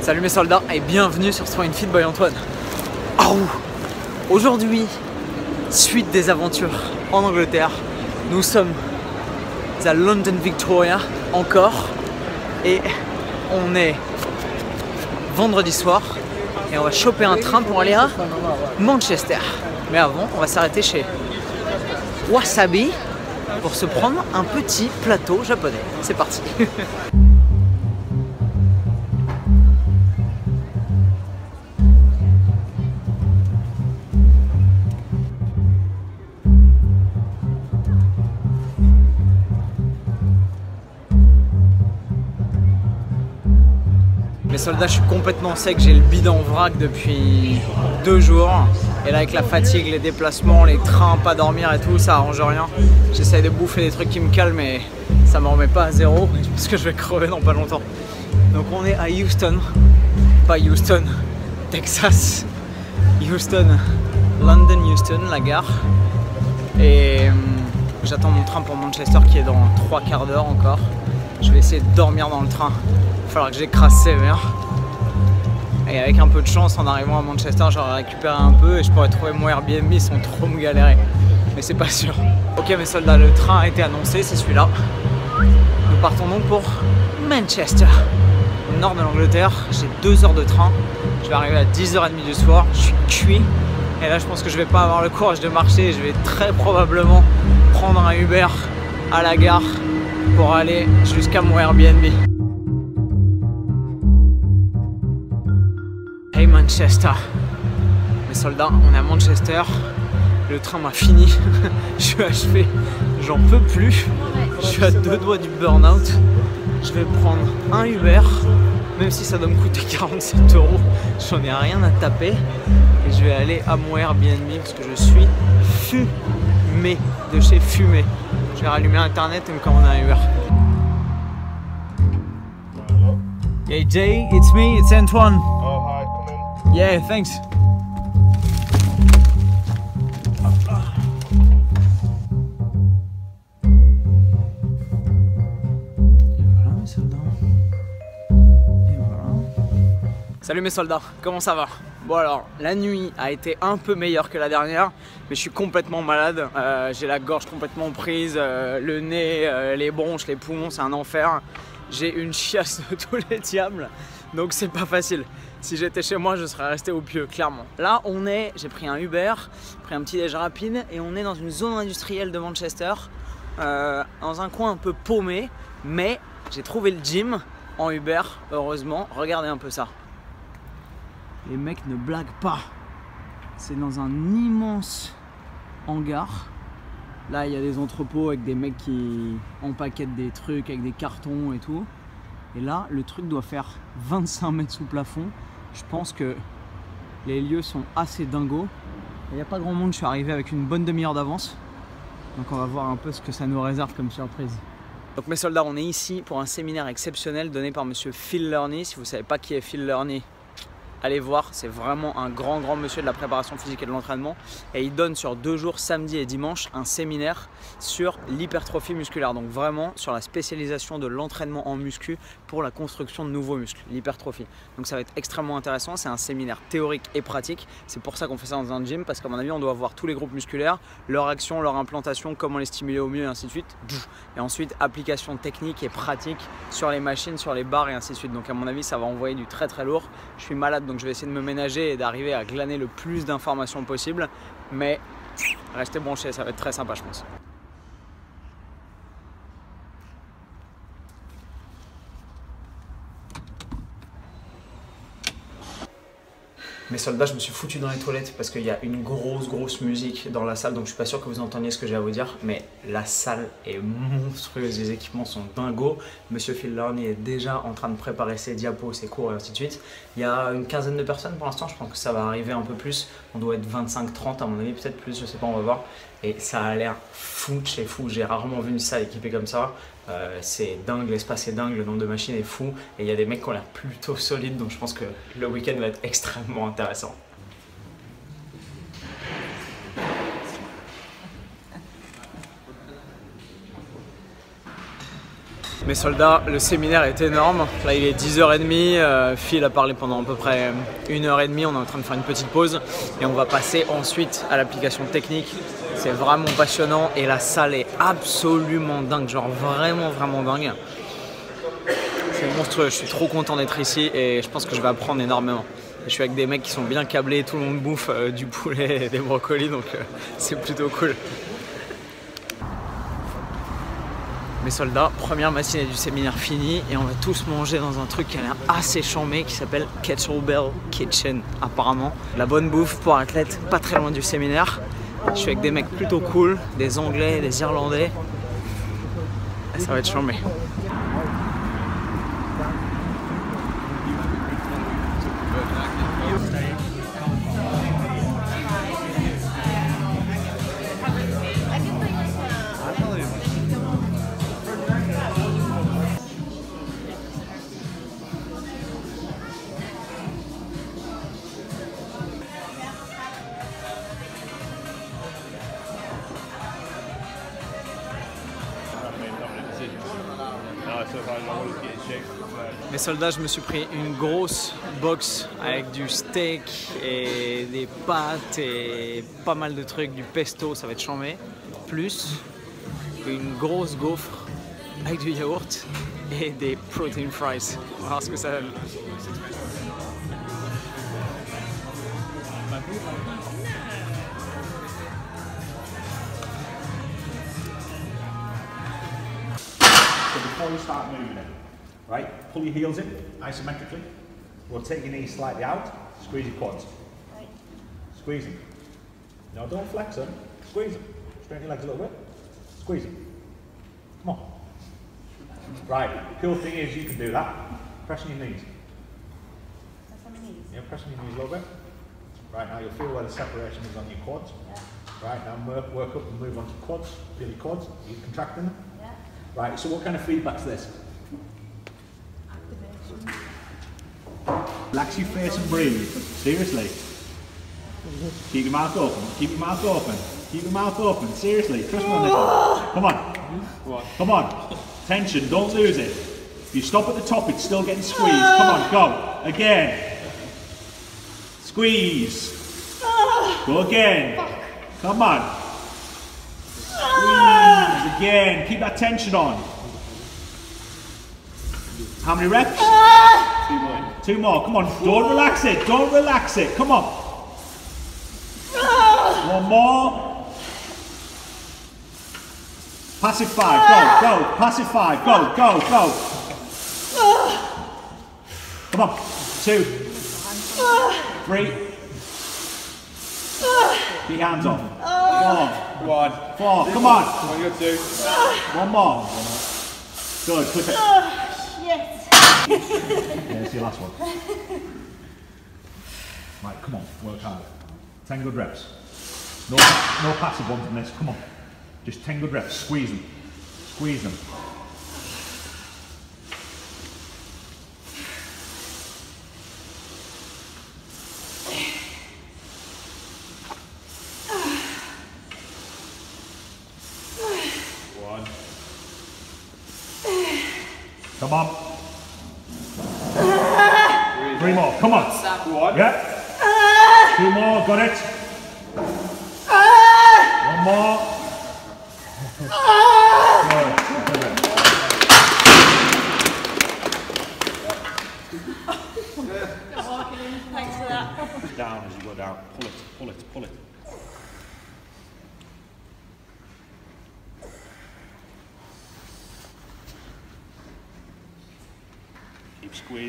Salut mes soldats et bienvenue sur Swine Fit by Antoine. Oh, aujourd'hui, suite des aventures en Angleterre, nous sommes à London Victoria encore et on est vendredi soir et on va choper un train pour aller à Manchester. Mais avant, on va s'arrêter chez Wasabi pour se prendre un petit plateau japonais. C'est parti. Mes soldats, je suis complètement sec, j'ai le bidon en vrac depuis 2 jours. Et là avec la fatigue, les déplacements, les trains, pas dormir et tout, ça arrange rien. J'essaye de bouffer des trucs qui me calment mais ça me remet pas à zéro parce que je vais crever dans pas longtemps. Donc on est à Houston, pas Houston, Texas. Houston, London Houston, la gare. Et j'attends mon train pour Manchester qui est dans 3 quarts d'heure encore. Je vais essayer de dormir dans le train. Il va falloir que j'écrase sévère. Et avec un peu de chance, en arrivant à Manchester, j'aurai récupéré un peu et je pourrais trouver mon Airbnb sans trop me galérer. Mais c'est pas sûr. Ok mes soldats, le train a été annoncé, c'est celui-là. Nous partons donc pour Manchester, au nord de l'Angleterre. J'ai 2 heures de train. Je vais arriver à 10h30 du soir. Je suis cuit. Et là, je pense que je vais pas avoir le courage de marcher. Je vais très probablement prendre un Uber à la gare pour aller jusqu'à mon Airbnb. Hey Manchester, mes soldats, on est à Manchester, le train m'a fini, je suis achevé, j'en peux plus, je suis à 2 doigts du burn-out, je vais prendre un Uber, même si ça doit me coûter 47 €, j'en ai rien à taper, et je vais aller à mon Airbnb parce que je suis fumé, de chez fumé. Je vais rallumer internet et me commander un Uber. Hey Jay, it's me, it's Antoine. Yeah, thanks. Et voilà mes soldats. Et voilà. Salut mes soldats, comment ça va? Bon alors, la nuit a été un peu meilleure que la dernière, mais je suis complètement malade. J'ai la gorge complètement prise, le nez, les bronches, les poumons, c'est un enfer. J'ai une chiasse de tous les diables, donc c'est pas facile. Si j'étais chez moi, je serais resté au pieu, clairement. Là, j'ai pris un Uber, pris un petit déj rapide et on est dans une zone industrielle de Manchester, dans un coin un peu paumé, mais j'ai trouvé le gym en Uber, heureusement. Regardez un peu ça. Les mecs ne blaguent pas. C'est dans un immense hangar. Là, il y a des entrepôts avec des mecs qui empaquettent des trucs avec des cartons et tout. Et là, le truc doit faire 25 mètres sous plafond. Je pense que les lieux sont assez dingos. Il n'y a pas grand monde, je suis arrivé avec une bonne demi-heure d'avance. Donc on va voir un peu ce que ça nous réserve comme surprise. Donc mes soldats, on est ici pour un séminaire exceptionnel donné par monsieur Phil Learney. Si vous ne savez pas qui est Phil Learney, allez voir, c'est vraiment un grand monsieur de la préparation physique et de l'entraînement. Et il donne sur 2 jours, samedi et dimanche, un séminaire sur l'hypertrophie musculaire. Donc vraiment sur la spécialisation de l'entraînement en muscu pour la construction de nouveaux muscles, l'hypertrophie. Donc ça va être extrêmement intéressant, c'est un séminaire théorique et pratique. C'est pour ça qu'on fait ça dans un gym, parce qu'à mon avis, on doit voir tous les groupes musculaires, leur action, leur implantation, comment les stimuler au mieux et ainsi de suite. Et ensuite, application technique et pratique sur les machines, sur les barres et ainsi de suite. Donc à mon avis, ça va envoyer du très lourd. Je suis malade, donc je vais essayer de me ménager et d'arriver à glaner le plus d'informations possible. Mais restez branchés, ça va être très sympa je pense. Mes soldats, je me suis foutu dans les toilettes parce qu'il y a une grosse musique dans la salle, donc je suis pas sûr que vous entendiez ce que j'ai à vous dire, mais la salle est monstrueuse, les équipements sont dingos. Monsieur Phil Learney est déjà en train de préparer ses diapos, ses cours et ainsi de suite. Il y a une quinzaine de personnes pour l'instant, je pense que ça va arriver un peu plus, on doit être 25-30 à mon avis, peut-être plus, je sais pas, on va voir. Et ça a l'air fou de chez fou, j'ai rarement vu une salle équipée comme ça. C'est dingue, l'espace est dingue, le nombre de machines est fou et il y a des mecs qui ont l'air plutôt solides, donc je pense que le week-end va être extrêmement intéressant. Mes Mes soldats, le séminaire est énorme. Là il est 10h30, Phil a parlé pendant à peu près 1h30, on est en train de faire une petite pause et on va passer ensuite à l'application technique. C'est vraiment passionnant et la salle est absolument dingue, genre vraiment dingue. C'est monstrueux, je suis trop content d'être ici et je pense que je vais apprendre énormément. Je suis avec des mecs qui sont bien câblés, tout le monde bouffe du poulet et des brocolis, donc c'est plutôt cool. Mes soldats, première matinée du séminaire finie et on va tous manger dans un truc qui a l'air assez chambé qui s'appelle Kettlebell Kitchen apparemment. La bonne bouffe pour athlètes pas très loin du séminaire. Je suis avec des mecs plutôt cool, des Anglais, des Irlandais. Et ça va être chambé. Mes soldats, je me suis pris une grosse box avec du steak et des pâtes et pas mal de trucs, du pesto, ça va être chambé. Plus une grosse gaufre avec du yaourt et des protein fries. On va voir ce que ça donne. Before you start moving it, right, pull your heels in isometrically, rotate your knees slightly out, squeeze your quads. Right. Squeeze them. No, don't flex them, squeeze them. Straighten your legs a little bit, squeeze them. Come on. Right, cool thing is you can do that. Pressing your knees. Press on my knees? Yeah, pressing your knees a little bit. Right, now you'll feel where the separation is on your quads. Yeah. Right, now work up and move on to quads. Feel your quads, you contracting them. Right, so what kind of feedback's this? Activation. Relax your face and breathe. Seriously. Keep your mouth open. Keep your mouth open. Keep your mouth open. Seriously. Trust me on this one. Come on. Come on. Tension. Don't lose it. If you stop at the top, it's still getting squeezed. Come on. Go. Again. Squeeze. Go again. Come on. Squeeze again. Keep that tension on. How many reps? 2 more. 2 more. Come on. Don't relax it. Don't relax it. Come on. 1 more. Passive 5. Go. Go. Passive 5. Go. Go. Go. Come on. 2. 3. Keep your hands off. 4. 1. 4. Come on. 1, 2. 1 more. Good. Quick it. Yes. Yeah, it's your last one. Right, come on. Work hard. 10 good reps. No passive ones in this. Come on. Just 10 good reps. Squeeze them. Squeeze them. Come on. 3 more. Come on. 1. Yeah. 2 more. Got it. 1 more. Good. Thanks for that. Down as you go down. Pull it. Pull it. Pull it.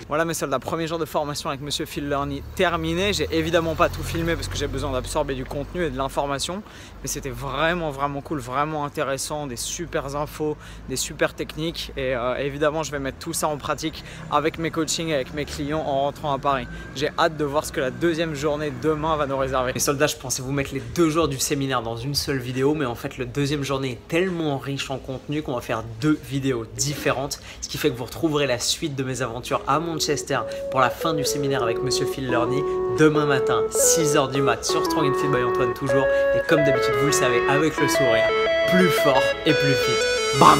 Voilà mes soldats, premier jour de formation avec Monsieur Phil Lerny terminé. J'ai évidemment pas tout filmé parce que j'ai besoin d'absorber du contenu et de l'information. Mais c'était vraiment cool, vraiment intéressant, des super infos, des super techniques. Et évidemment je vais mettre tout ça en pratique avec mes coachings et avec mes clients en rentrant à Paris. J'ai hâte de voir ce que la deuxième journée demain va nous réserver. Les soldats, je pensais vous mettre les 2 jours du séminaire dans une seule vidéo. Mais en fait la deuxième journée est tellement riche en contenu qu'on va faire 2 vidéos différentes. Ce qui fait que vous retrouverez la suite de mes aventures à Manchester pour la fin du séminaire avec Monsieur Phil Lerny demain matin 6h du mat sur Strong and Fit by Antoine toujours, et comme d'habitude vous le savez, avec le sourire, plus fort et plus fit. Bam!